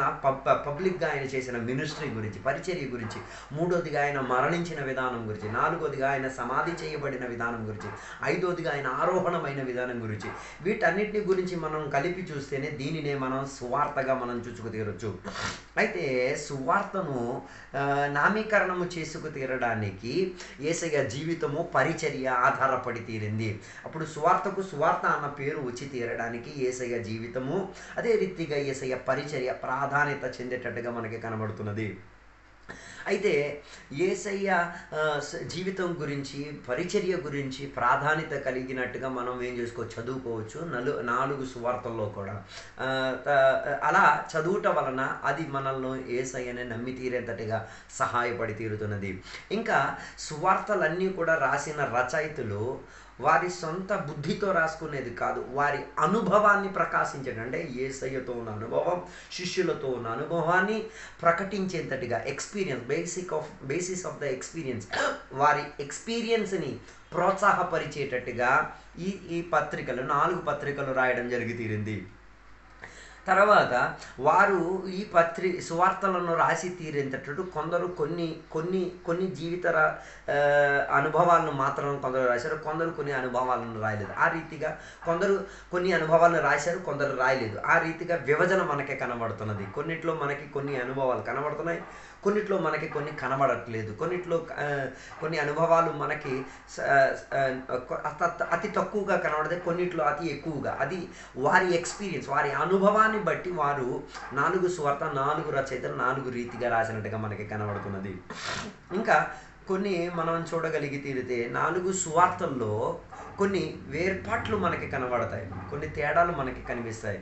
పబ్లిక్గా ఆయన చేసిన మినిస్ట్రీ గురించి, పరిచర్య గురించి, మూడోదిగా ఆయన మరణించిన విధానం గురించి, నాలుగోదిగా ఆయన సమాధి చేయబడిన విధానం గురించి, ఐదోదిగా ఆయన ఆరోహణమైన విధానం గురించి. వీటన్నిటిని గురించి మనం కలిపి చూస్తేనే దీనినే మనం సువార్తగా మనం చూసుకు తీరొచ్చు. అయితే సువార్తను నామీకరణము చేసుకు తీరడానికి యేసయ్య జీవితము, పరిచర్య ఆధారపడి తీరింది. అప్పుడు సువార్తకు సువార్త అన్న పేరు వచ్చి తీరడానికి యేసయ్య జీవితము, అదే రీతిగా యేసయ్య పరిచర్య ప్రాధాన్యత చెందేటట్టుగా మనకి కనబడుతున్నది. అయితే యేసయ్య జీవితం గురించి, పరిచర్య గురించి ప్రాధాన్యత కలిగినట్టుగా మనం ఏం చేసుకోవచ్చు? చదువుకోవచ్చు 4 సువార్తల్లో కూడా. అలా చదువుట వలన అది మనల్ని యేసయ్యనే నమ్మి తీరేంతటిగా సహాయపడి తీరుతున్నది. ఇంకా సువార్తలన్నీ కూడా రాసిన రచయితలు వారి సొంత బుద్ధితో రాసుకునేది కాదు, వారి అనుభవాన్ని ప్రకాశించడం, అంటే యేసయ్యతో ఉన్న అనుభవం, శిష్యులతో ఉన్న అనుభవాన్ని ప్రకటించేంతటిగా, బేసిస్ ఆఫ్ ద ఎక్స్పీరియన్స్, వారి ఎక్స్పీరియన్స్ని ప్రోత్సాహపరిచేటట్టుగా ఈ పత్రికలు, 4 పత్రికలు రాయడం జరిగి తీరింది. తర్వాత వారు ఈ సువార్తలను రాసి తీరేంతట్టు కొందరు కొన్ని జీవిత అనుభవాలను మాత్రం కొందరు రాశారు, కొందరు కొన్ని అనుభవాలను రాయలేదు. ఆ రీతిగా కొందరు కొన్ని అనుభవాలను రాశారు, కొందరు రాయలేదు. ఆ రీతిగా విభజన మనకే కనబడుతున్నది. కొన్నిట్లో మనకి కొన్ని అనుభవాలు కనబడుతున్నాయి, కొన్నిట్లో మనకి కొన్ని కనబడట్లేదు, కొన్నిట్లో కొన్ని అనుభవాలు మనకి అతి తక్కువగా కనబడితే, కొన్నిట్లో అతి ఎక్కువగా. అది వారి ఎక్స్పీరియన్స్, వారి అనుభవాన్ని బట్టి వారు 4 సువార్త 4 రచయితలు 4 రీతిగా రాసినట్టుగా మనకి కనబడుతున్నది. ఇంకా కొన్ని మనం చూడగలిగి తీరితే 4 సువార్తల్లో కొన్ని వేర్పాట్లు మనకి కనబడతాయి, కొన్ని తేడాలు మనకి కనిపిస్తాయి.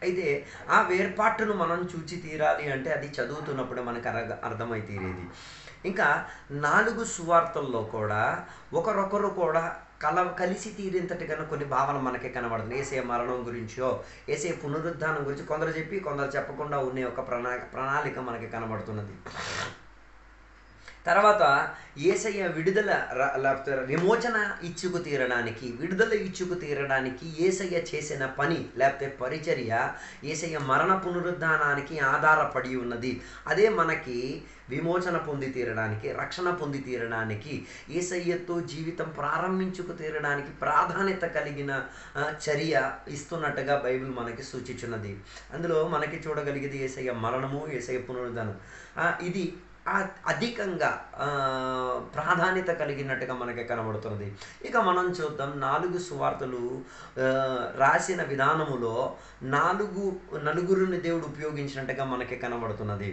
అయితే ఆ వేర్పాటును మనం చూచి తీరాలి అంటే అది చదువుతున్నప్పుడే మనకు అర్థమై తీరేది. ఇంకా 4 సువార్తల్లో కూడా ఒకరొకరు కూడా కలిసి తీరేంతటిగా కొన్ని భావన మనకి కనబడుతుంది. యేసయ్య మరణం గురించో, యేసయ్య పునరుద్ధానం గురించి కొందరు చెప్పి కొందరు చెప్పకుండా ఉండే ఒక ప్రణాళిక మనకి కనబడుతున్నది. తర్వాత యేసయ్య విడుదల లేకపోతే విమోచన ఇచ్చుకు తీరడానికి యేసయ్య చేసిన పని లేకపోతే పరిచర్య యేసయ్య మరణ పునరుద్ధానానికి ఆధారపడి ఉన్నది. అదే మనకి విమోచన పొంది తీరడానికి, రక్షణ పొంది తీరడానికి, యేసయ్యతో జీవితం ప్రారంభించుకు తీరడానికి ప్రాధాన్యత కలిగిన చర్య ఇస్తున్నట్టుగా బైబిల్ మనకి సూచించున్నది. అందులో మనకి చూడగలిగేది యేసయ్య మరణము, యేసయ్య పునరుద్ధానం. ఇది అధికంగా ప్రాధాన్యత కలిగినట్టుగా మనకి కనబడుతున్నది. ఇక మనం చూద్దాం 4 సువార్తలు రాసిన విధానములో నలుగురిని దేవుడు ఉపయోగించినట్టుగా మనకి కనబడుతున్నది.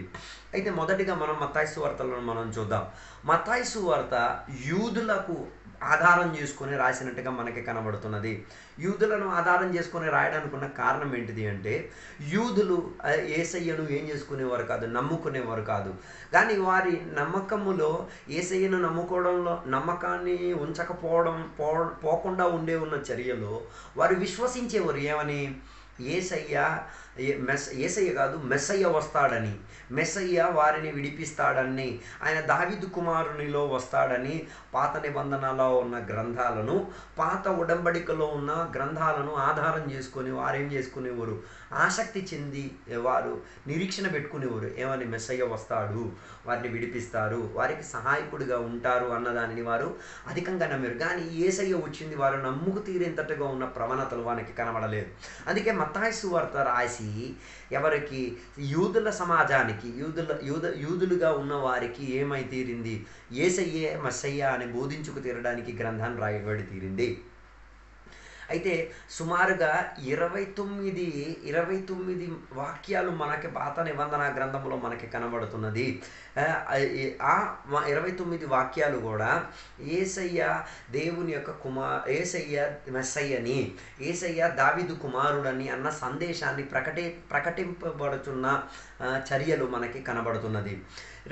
అయితే మొదటిగా మనం మత్తయి సువార్తలను మనం చూద్దాం. మత్తయి సువార్త యూదులకు ఆధారం చేసుకొని రాసినట్టుగా మనకి కనబడుతున్నది. యూదులను ఆధారం చేసుకొని రాయడానికి ఉన్న కారణం ఏంటిది అంటే, యూదులు యేసయ్యను ఏం చేసుకునేవారు కాదు, నమ్ముకునేవారు కాదు. కానీ వారి నమ్మకములో యేసయ్యను నమ్ముకోవడంలో నమ్మకాన్ని పోకుండా ఉన్న చర్యలో వారు విశ్వసించేవారు. ఏమని? యేసయ్య కాదు, మెస్సయ్య వస్తాడని, మెస్సయ్య వారిని విడిపిస్తాడని, ఆయన దావీదు కుమారునిలో వస్తాడని పాత నిబంధనలో ఉన్న గ్రంథాలను, పాత ఉడంబడికలో ఉన్న గ్రంథాలను ఆధారం చేసుకొని వారేం చేసుకునేవారు, ఆసక్తి చెంది వారు నిరీక్షణ పెట్టుకునేవారు. ఏమని? మెస్సయ్య వస్తాడు, వారిని విడిపిస్తారు, వారికి సహాయకుడిగా ఉంటారు అన్నదానిని వారు అధికంగా నమ్మారు. కానీ యేసయ్య వచ్చింది వారు నమ్ముకు తీరేంతట్టుగా ఉన్న ప్రవణతలు వారికి కనబడలేదు. అందుకే మత్తయి సువార్త రాసి ఎవరికి? యూదుల సమాజానికి, యూదులుగా ఉన్న వారికి ఏమై తీరింది? యేసయ్యే మెస్సయ్య అని బోధించుకు తీరడానికి గ్రంథాన్ని రాయబడి తీరింది. అయితే సుమారుగా 29 వాక్యాలు మనకి పాత నిబంధన గ్రంథంలో మనకి కనబడుతున్నది. ఆ 29 వాక్యాలు కూడా యేసయ్య దేవుని యొక్క యేసయ్య మెస్సయ్యని, యేసయ్య దావీదు కుమారుడని అన్న సందేశాన్ని ప్రకటింపబడుతున్న చర్యలు మనకి కనబడుతున్నది.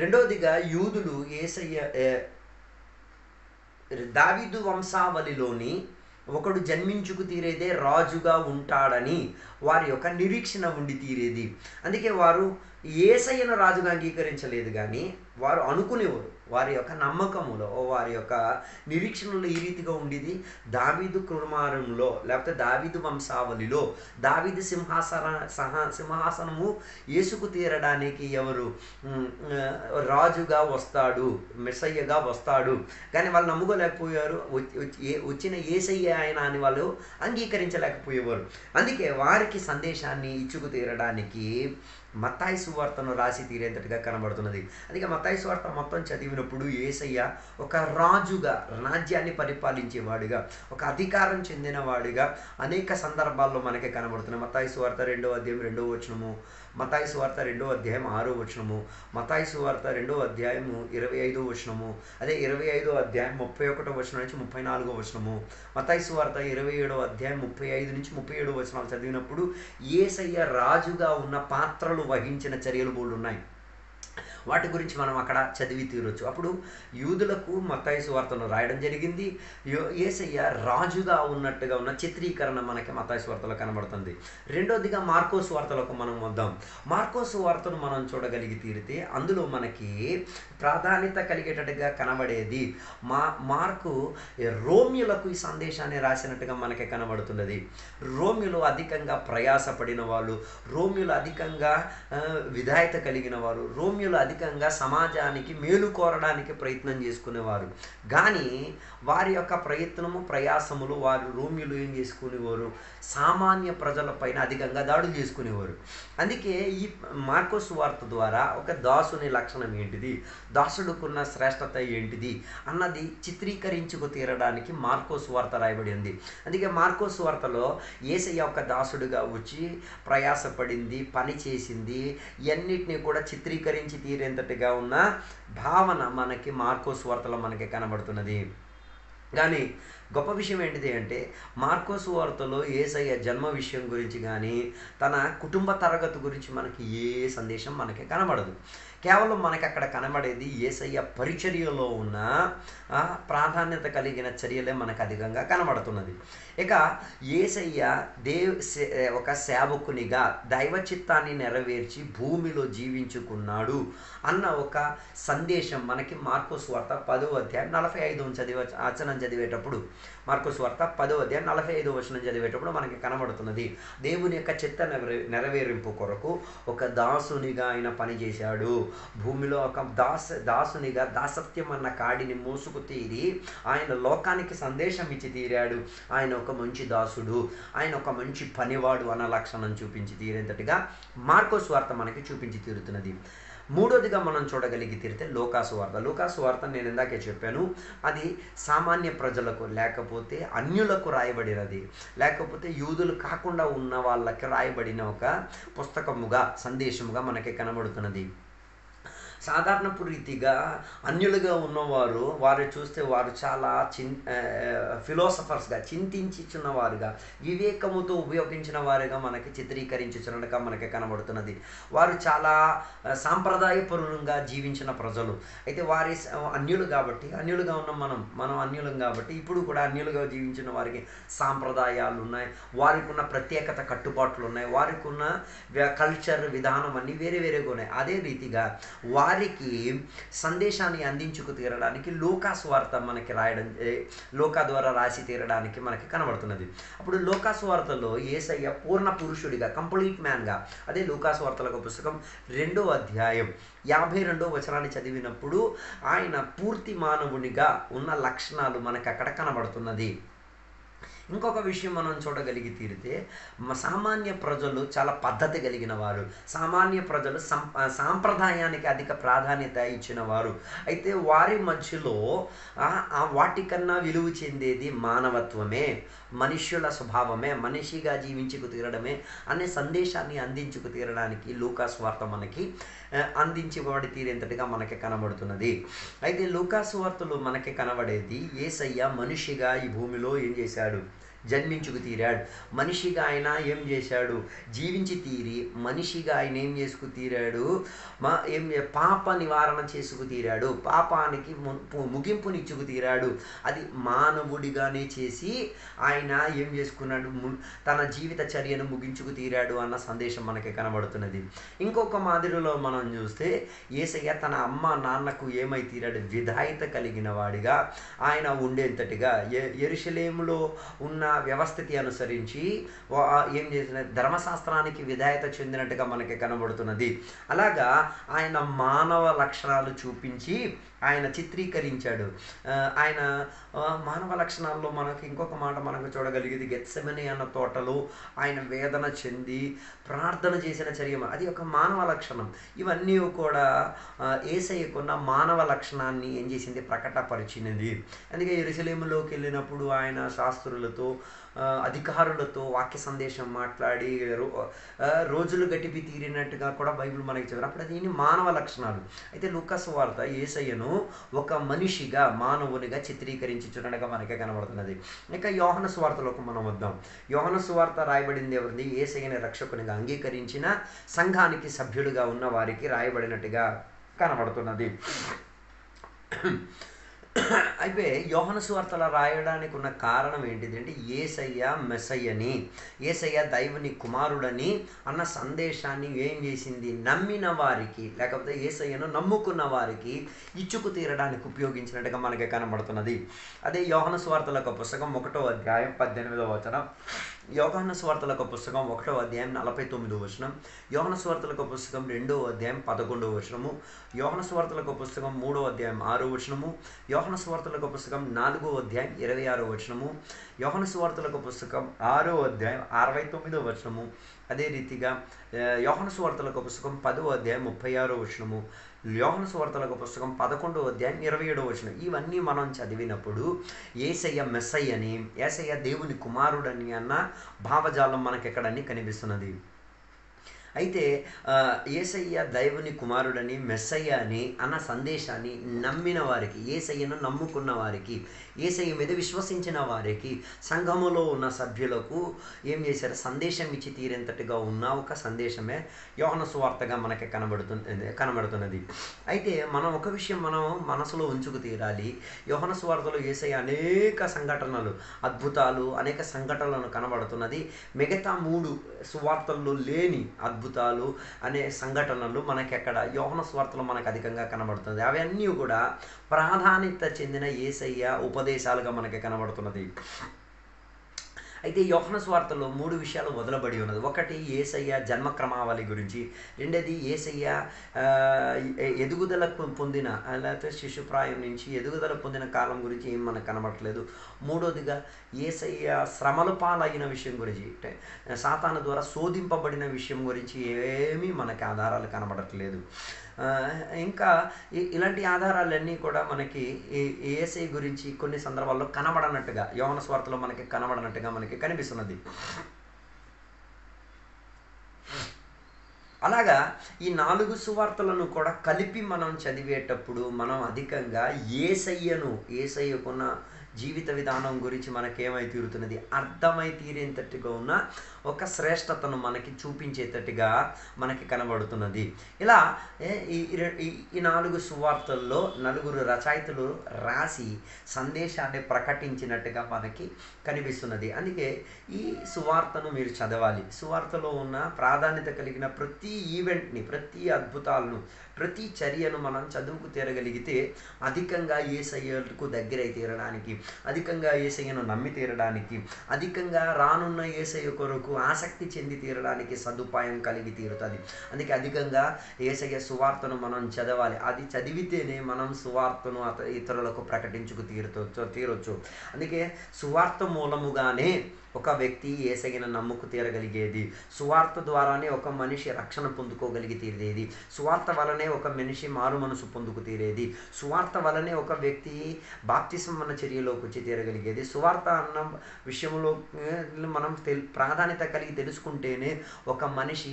రెండవదిగా యూదులు యేసయ్య దావీదు వంశావళిలోని ఒకడు జన్మించుకు తీరేదే రాజుగా ఉంటాడని వారి యొక్క నిరీక్షణ ఉండి తీరేది. అందుకే వారు యేసయ్యను రాజుగా అంగీకరించలేదు, కానీ వారు అనుకునేవారు, వారి యొక్క నమ్మకములో, వారి యొక్క నిరీక్షణలో ఈ రీతిగా ఉండేది. దావీదు కుమారంలో లేకపోతే దావీదు వంశావళిలో దావీదు సింహాసనము యేసుకు తీరడానికి ఎవరు రాజుగా వస్తాడు, మెస్సయ్యగా వస్తాడు. కానీ వాళ్ళు నమ్ముకోలేకపోయారు. వచ్చిన యేసయ్య ఆయన అని వాళ్ళు అంగీకరించలేకపోయేవారు. అందుకే వారికి సందేశాన్ని ఇచ్చుకు తీరడానికి మత్తయి సువార్తను రాసి తీరేంతటిగా కనబడుతున్నది. అందుకే మత్తయి సువార్త మొత్తం చదివినప్పుడు యేసయ్య ఒక రాజుగా, రాజ్యాన్ని పరిపాలించేవాడిగా, ఒక అధికారం చెందినవాడిగా అనేక సందర్భాల్లో మనకి కనబడుతున్నాయి. మత్తయి సువార్త 2వ అధ్యాయం 2వ వచనము, మత్తయి సువార్త 2వ అధ్యాయం 6వ వచనము, మత్తయి సువార్త 2వ అధ్యాయం 25వ వచనము, అదే 25వ అధ్యాయం 31వ వచనం నుంచి 34వ వచనము, మత్తయి సువార్త 27వ అధ్యాయం 35 నుంచి 37వ వచనాలు చదివినప్పుడు యేసయ్య రాజుగా ఉన్న పాత్రలు వహించిన చర్యలు బోల్డ్ ఉన్నాయి. వాటి గురించి మనం అక్కడ చదివి తీరొచ్చు. అప్పుడు యూదులకు మత్తయి సువార్తను రాయడం జరిగింది. యేసయ్య రాజుగా ఉన్నట్టుగా ఉన్న చిత్రీకరణ మనకి మత్తయి సువార్తలో కనబడుతుంది. రెండోదిగా మార్కో సువార్తలకు మనం వద్దాం. మార్కో సువార్తను మనం చూడగలిగి తీరితే అందులో మనకి ప్రాధాన్యత కలిగేటట్టుగా కనబడేది మార్కు రోమ్యులకు ఈ సందేశాన్ని రాసినట్టుగా మనకి కనబడుతున్నది. రోమ్యులు అధికంగా ప్రయాసపడిన వాళ్ళు, రోమ్యులు అధికంగా విధాయత కలిగిన వారు, రోమ్యులు అధికంగా సమాజానికి మేలు కోరడానికి ప్రయత్నం చేసుకునేవారు. కానీ వారి యొక్క ప్రయత్నము ప్రయాసములు వారు రోమియోలు ఏం చేసుకునేవారు, సామాన్య ప్రజలపైన అధికంగా దాడులు చేసుకునేవారు. అందుకే ఈ మార్కోసు వార్త ద్వారా ఒక దాసుని లక్షణం ఏంటిది, దాసుడుకున్న శ్రేష్టత ఏంటిది అన్నది చిత్రీకరించుకు తీరడానికి మార్కోసు వార్త రాయబడి ఉంది. అందుకే మార్కోసు వార్తలో యేసయ్య ఒక దాసుడుగా వచ్చి ప్రయాసపడింది, పని చేసింది, ఇవన్నిటిని కూడా చిత్రీకరించి తీరేంతటిగా ఉన్న భావన మనకి మార్కోసు వార్తలో మనకి కనబడుతున్నది. కానీ గొప్ప విషయం ఏంటిది అంటే మార్కోసు వార్తలో యేసయ్య జన్మ విషయం గురించి కానీ తన కుటుంబ తరగతి గురించి మనకి ఏ సందేశం మనకి కనబడదు. కేవలం మనకి అక్కడ కనబడేది యేసయ్య పరిచర్యలో ఉన్న ప్రాధాన్యత కలిగిన చర్యలే మనకు అధికంగా కనబడుతున్నది. ఇక యేసయ్య ఒక సేవకునిగా దైవ చిత్తాన్ని నెరవేర్చి భూమిలో జీవించుకున్నాడు అన్న ఒక సందేశం మనకి మార్కోసు వార్త 10వ అధ్యాయం 45వ వచనం చదివేటప్పుడు, మార్కోసు వార్త 10వ అధ్యాయం 45వ వచనం చదివేటప్పుడు మనకి కనబడుతున్నది. దేవుని యొక్క చిత్త నెరవేరింపు కొరకు ఒక దాసునిగా ఆయన పనిచేశాడు. భూమిలో ఒక దాసునిగా దాసత్యం అన్న కాడిని మోసుకు తీరి ఆయన లోకానికి సందేశం ఇచ్చి తీరాడు. ఆయన ఒక మంచి దాసుడు, ఆయన ఒక మంచి పనివాడు అన్న లక్షణం చూపించి తీరేంతటిగా మార్కోసు వార్త మనకి చూపించి తీరుతున్నది. మూడోదిగా మనం చూడగలిగి తీరితే లూకాసు వార్త. లూకాసు వార్త నేను ఇందాకే చెప్పాను, అది సామాన్య ప్రజలకు లేకపోతే అన్యులకు రాయబడినది, లేకపోతే యూదులు కాకుండా ఉన్న వాళ్ళకి రాయబడిన ఒక పుస్తకముగా సందేశముగా మనకి కనబడుతున్నది. సాధారణపు రీతిగా అన్యులుగా ఉన్నవారు వారు చూస్తే వారు చాలా ఫిలాసఫర్స్గా చింతించుచున్నవారుగా వివేకముతో ఉపయోగించిన వారుగా మనకి చిత్రీకరించుచున్నట్టుగా మనకి కనబడుతున్నది. వారు చాలా సాంప్రదాయపరులంగా జీవించిన ప్రజలు. అయితే వారి అన్యులు కాబట్టి, అన్యులుగా ఉన్న మనం అన్యులం కాబట్టి ఇప్పుడు కూడా అన్యులుగా జీవించిన వారికి సాంప్రదాయాలు ఉన్నాయి, వారికి ఉన్న ప్రత్యేకత కట్టుబాట్లు ఉన్నాయి, వారికి ఉన్న కల్చర్ విధానం అన్నీ వేరే వేరేగా ఉన్నాయి. అదే రీతిగా వారికి సందేశాన్ని అందించుకు తీరడానికి లూకాసు వార్త మనకి రాయడం, లూకా ద్వారా రాసి తీరడానికి మనకి కనబడుతున్నది. అప్పుడు లూకాసు వార్తలో యేసయ్య పూర్ణ పురుషుడిగా, కంప్లీట్ మ్యాన్గా, అదే లూకాసు వార్తల పుస్తకం 2వ అధ్యాయం 52వ వచనాన్ని చదివినప్పుడు ఆయన పూర్తి మానవునిగా ఉన్న లక్షణాలు మనకు అక్కడ కనబడుతున్నది. ఇంకొక విషయం మనం చూడగలిగి తీరితే సామాన్య ప్రజలు చాలా పద్ధతి కలిగిన వారు, సామాన్య ప్రజలు సాంప్రదాయానికి అధిక ప్రాధాన్యత ఇచ్చిన వారు. అయితే వారి మధ్యలో వాటికన్నా విలువ చెందేది మానవత్వమే, మనుష్యుల స్వభావమే, మనిషిగా జీవించుకు తీరడమే అనే సందేశాన్ని అందించుకు తీరడానికి లూకాసు వార్త మనకి అందించబడి తీరేంతటిగా మనకి కనబడుతున్నది. అయితే లూకాసు వార్తలో మనకి కనబడేది యేసయ్య మనిషిగా ఈ భూమిలో ఏం చేశాడు, జన్మించుకు తీరాడు. మనిషిగా ఆయన ఏం చేశాడు, జీవించి తీరి మనిషిగా ఆయన ఏం చేసుకు తీరాడు, పాప నివారణ చేసుకు తీరాడు, పాపానికి ముగింపునిచ్చుకు తీరాడు. అది మానవుడిగానే చేసి ఆయన ఏం చేసుకున్నాడు, తన జీవిత చర్యను ముగించుకు తీరాడు అన్న సందేశం మనకి కనబడుతున్నది. ఇంకొక మాదిరిలో మనం చూస్తే యేసయ్య తన అమ్మ నాన్నకు ఏమై తీరాడు, విధాయత కలిగిన వాడిగా ఆయన ఉండేంతటిగా యెరూషలేములో ఉన్న వ్యవస్థితి అనుసరించి ఏం చేసిన ధర్మశాస్త్రానికి విధేయత చెందినట్టుగా మనకి కనబడుతున్నది. అలాగా ఆయన మానవ లక్షణాలు చూపించి ఆయన చిత్రీకరించాడు. ఆయన మానవ లక్షణాల్లో మనకి ఇంకొక మాట మనకు చూడగలిగేది గెత్సెమనే అన్న తోటలో ఆయన వేదన చెంది ప్రార్థన చేసిన చర్య, అది ఒక మానవ లక్షణం. ఇవన్నీ కూడా యేసయ్యకున్న మానవ లక్షణాన్ని ఏం చేసింది, ప్రకటపరిచినది. అందుకే యెరూషలేములోకి వెళ్ళినప్పుడు ఆయన శాస్త్రులతో అధికారులతో వాక్య సందేశం మాట్లాడి రోజులు గడిపి తీరినట్టుగా కూడా బైబిల్ మనకి చెప్పారు. అప్పుడు అది మానవ లక్షణాలు. అయితే లూకాసు వార్త యేసయ్యను ఒక మనిషిగా, మానవునిగా చిత్రీకరించి చూడగా మనకే కనబడుతున్నది. ఇక యోహాను సువార్తలోకి మనం వద్దాం. యోహాను సువార్త రాయబడింది ఎవరిది, యేసయ్యని రక్షకునిగా అంగీకరించిన సంఘానికి సభ్యులుగా ఉన్న వారికి రాయబడినట్టుగా కనబడుతున్నది. అయితే యోహాను సువార్తలో రాయడానికి ఉన్న కారణం ఏంటిది అంటే యేసయ్య మెస్సయ్యని, యేసయ్య దైవుని కుమారుడని అన్న సందేశాన్ని ఏం చేసింది, నమ్మిన వారికి లేకపోతే యేసయ్యను నమ్ముకున్న వారికి ఇచ్చుకు తీరడానికి ఉపయోగించినట్టుగా మనకి కనబడుతున్నది. అదే యోహాను సువార్తల పుస్తకం 1వ అధ్యాయం 18వ వచనం యోహాను సువార్తలకు పుస్తకం 1వ అధ్యాయం 49వ వచనం, యోహాను సువార్తలకు పుస్తకం 2వ అధ్యాయం 11వ వచనము, యోహాను సువార్తలకు పుస్తకం 3వ అధ్యాయం 6వ వచనము, యోహాను సువార్తలకు పుస్తకం 4వ అధ్యాయం 26వ వచనము, యోహాను సువార్తలకు పుస్తకం 6వ అధ్యాయం 69వ వచనము, అదే రీతిగా యోహాను సువార్తలకు పుస్తకం 10వ అధ్యాయం 36వ వచనము, యోహాను సువార్తలకు పుస్తకం 11వ అధ్యాయం 27వ వచనం. ఇవన్నీ మనం చదివినప్పుడు యేసయ్య మెస్సయ్యని, యేసయ్య దేవుని కుమారుడని అన్న భావజాలం మనకి ఎక్కడని కనిపిస్తున్నది. అయితే యేసయ్య దేవుని కుమారుడని, మెస్సయ్య అని అన్న సందేశాన్ని నమ్మిన వారికి, యేసయ్యను నమ్ముకున్న వారికి, యేసయ్య మీద విశ్వసించిన వారికి, సంఘములో ఉన్న సభ్యులకు ఏం చేశారు? సందేశం ఇచ్చి తీరేంతటిగా ఉన్న ఒక సందేశమే యోహాను సువార్తగా మనకి కనబడుతున్నది. అయితే మనం ఒక విషయం మనం మనసులో ఉంచుకు తీరాలి. యోహాను సువార్తలో యేసయ్య అనేక సంఘటనలు, అద్భుతాలు, అనేక సంఘటనలను కనబడుతున్నది. మిగతా 3 సువార్తల్లో లేని అద్భుతాలు అనే సంఘటనలు మనకి ఎక్కడ యోహాను సువార్తలో మనకు అధికంగా కనబడుతుంది. అవన్నీ కూడా ప్రాధాన్యత చెందిన యేసయ్య ఉపదేశాలుగా మనకి కనబడుతున్నది. అయితే యోహాను సువార్తలో 3 విషయాలు వదలబడి ఉన్నది. ఒకటి యేసయ్య జన్మక్రమావళి గురించి, రెండోది యేసయ్య ఎదుగుదల పొందిన, లేకపోతే శిశుప్రాయం నుంచి ఎదుగుదల పొందిన కాలం గురించి ఏం మనకు కనబడట్లేదు. మూడోదిగా యేసయ్య శ్రమల పాలైన విషయం గురించి, అంటే సాతాను ద్వారా శోధింపబడిన విషయం గురించి ఏమీ మనకి ఆధారాలు కనబడట్లేదు. ఇంకా ఇలాంటి ఆధారాలన్నీ కూడా మనకి యేసయ్య గురించి కొన్ని సందర్భాల్లో కనబడనట్టుగా, యోహాను సువార్తలో మనకి కనబడనట్టుగా మనకి కనిపిస్తున్నది. అలాగా ఈ 4 సువార్తలను కూడా కలిపి మనం చదివేటప్పుడు మనం అధికంగా యేసయ్యకున్న జీవిత విధానం గురించి మనకేమై తీరుతున్నది, అర్థమై తీరేంతట్టుగా ఉన్న ఒక శ్రేష్టతను మనకి చూపించేటట్టుగా మనకి కనబడుతున్నది. ఇలా ఈ 4 సువార్తల్లో 4 రచయితలు రాసి సందేశాన్ని ప్రకటించినట్టుగా మనకి కనిపిస్తున్నది. అందుకే ఈ సువార్తను మీరు చదవాలి. సువార్తలో ఉన్న ప్రాధాన్యత కలిగిన ప్రతి ఈవెంట్ని, ప్రతి అద్భుతాలను, ప్రతి చర్యను మనం చదువుకు తీరగలిగితే అధికంగా యేసయ్యకు దగ్గరై తీరడానికి, అధికంగా యేసయ్యను నమ్మి తీరడానికి, అధికంగా రానున్న యేసయ్య కొరకు ఆసక్తి చెంది తీరడానికి సదుపాయం కలిగి తీరుతుంది. అందుకే అధికంగా యేసయ్య సువార్తను మనం చదవాలి. అది చదివితేనే మనం సువార్తను ఇతరులకు ప్రకటించుకు తీరొచ్చు. అందుకే సువార్త మూలముగానే ఒక వ్యక్తి యేసయ్యను నమ్ముకు తీరగలిగేది, సువార్త ద్వారానే ఒక మనిషి రక్షణ పొందుకోగలిగి తీరేది, సువార్త వలనే ఒక మనిషి మారు మనసు పొందుకు తీరేది, సువార్త వలనే ఒక వ్యక్తి బాప్తిసం అన్న చర్యలోకి వచ్చి తీరగలిగేది. సువార్త అన్న విషయంలో మనం ప్రాధాన్యత కలిగి తెలుసుకుంటేనే ఒక మనిషి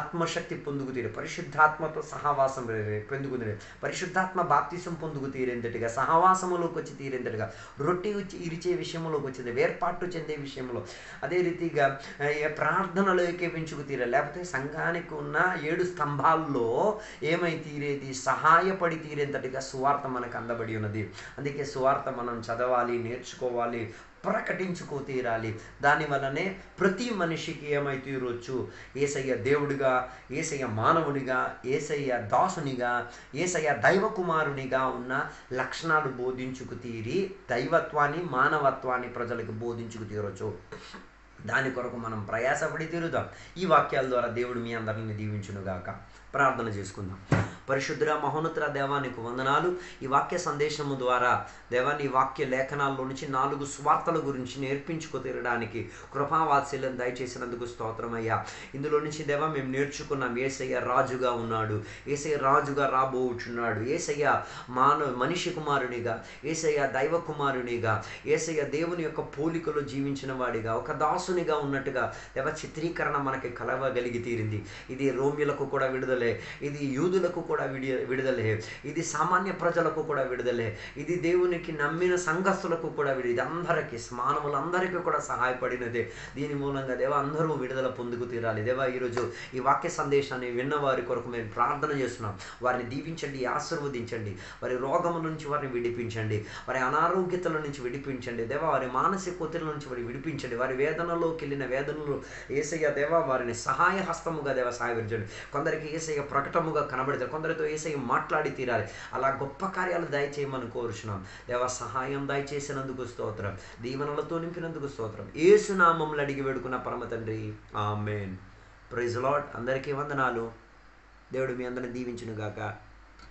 ఆత్మశక్తి పొందుకు తీరే, పరిశుద్ధాత్మతో సహవాసం పొందుకు తీరే, పరిశుద్ధాత్మ బాప్తిసం పొందుకు తీరేంతటిగా, సహవాసములోకి వచ్చి తీరేంతటిగా, రొట్టె ఇరిచే విషయంలోకి వచ్చింది, వేర్పాటు చెందే విషయంలో, అదే రీతిగా ప్రార్థనలో ఏకీపించుకు తీరే, లేకపోతే సంఘానికి ఉన్న 7 స్తంభాల్లో ఏమై తీరేది, సహాయపడి తీరేంతటిగా సువార్త మనకు అందబడి ఉన్నది. అందుకే సువార్త మనం చదవాలి, నేర్చుకోవాలి, ప్రకటించుకో తీరాలి. దానివల్లనే ప్రతి మనిషికి ఏమై తీరొచ్చు, యేసయ్య దేవుడిగా, యేసయ్య మానవునిగా, యేసయ్య దాసునిగా, యేసయ్య దైవ కుమారునిగా ఉన్న లక్షణాలు బోధించుకు తీరి దైవత్వాన్ని, మానవత్వాన్ని ప్రజలకు బోధించుకు తీరొచ్చు. దాని కొరకు మనం ప్రయాసపడి తీరుదాం. ఈ వాక్యాల ద్వారా దేవుడు మీ అందరిని దీవించునుగాక. ప్రార్థన చేసుకుందాం. పరిశుద్ధుడ మహోన్నతుడ దేవా, నీకు వందనాలు. ఈ వాక్య సందేశము ద్వారా దేవా, నీ వాక్య లేఖనాల్లో నుంచి 4 సువార్తల గురించి నేర్పించుకు తీరడానికి కృపావాత్సల్యం దయచేసినందుకు స్తోత్రమయ్యా. ఇందులో నుంచి దేవా మేము నేర్చుకున్నాం, యేసయ్య రాజుగా ఉన్నాడు, యేసయ్య రాజుగా రాబోచున్నాడు, యేసయ్య మనిషి కుమారునిగా, యేసయ్య దైవ కుమారునిగా, యేసయ్య దేవుని యొక్క పోలికలో జీవించిన వాడిగా, ఒక దాసునిగా ఉన్నట్టుగా దేవా చిత్రీకరణ మనకి కలవగలిగి తీరింది. ఇది రోమిలకు కూడా విడుదలే, ఇది యూదులకు కూడా విడుదలే, ఇది సామాన్య ప్రజలకు కూడా విడుదలే, ఇది దేవునికి నమ్మిన సంఘస్థులకు కూడా ఇది అందరికీ, మానవులందరికీ కూడా సహాయపడినదే. దీని మూలంగా దేవా అందరూ విడుదల పొందుకు తీరాలి. దేవా ఈరోజు ఈ వాక్య సందేశాన్ని విన్న వారి కొరకు మేము ప్రార్థన చేస్తున్నాం. వారిని దీవించండి, ఆశీర్వదించండి, వారి రోగముల నుంచి వారిని విడిపించండి, వారి అనారోగ్యతల నుంచి విడిపించండి దేవా, వారి మానసిక ఒత్తిడి నుంచి వారిని విడిపించండి, వారి వేదనలోకి వెళ్ళిన వేదనలు యేసయ్య దేవా వారిని సహాయ హస్తముగా దేవా సహాయపరచండి. కొందరికి యేసయ్య యేసయ్య ప్రకటముగా కనబడతారు, కొందరితో యేసయ్య మాట్లాడి తీరాలి. అలా గొప్ప కార్యాలు దయచేయమని కోరుచున్నాం. దేవ సహాయం దయచేసినందుకు స్తోత్రం, దీవెనలతో నింపినందుకు స్తోత్రం. యేసు నామములో అడిగి వేడుకున్న పరమ తండ్రి, ఆమేన్. Praise lord. అందరికీ వందనాలు. దేవుడు మీ అందరిని దీవించును గాక.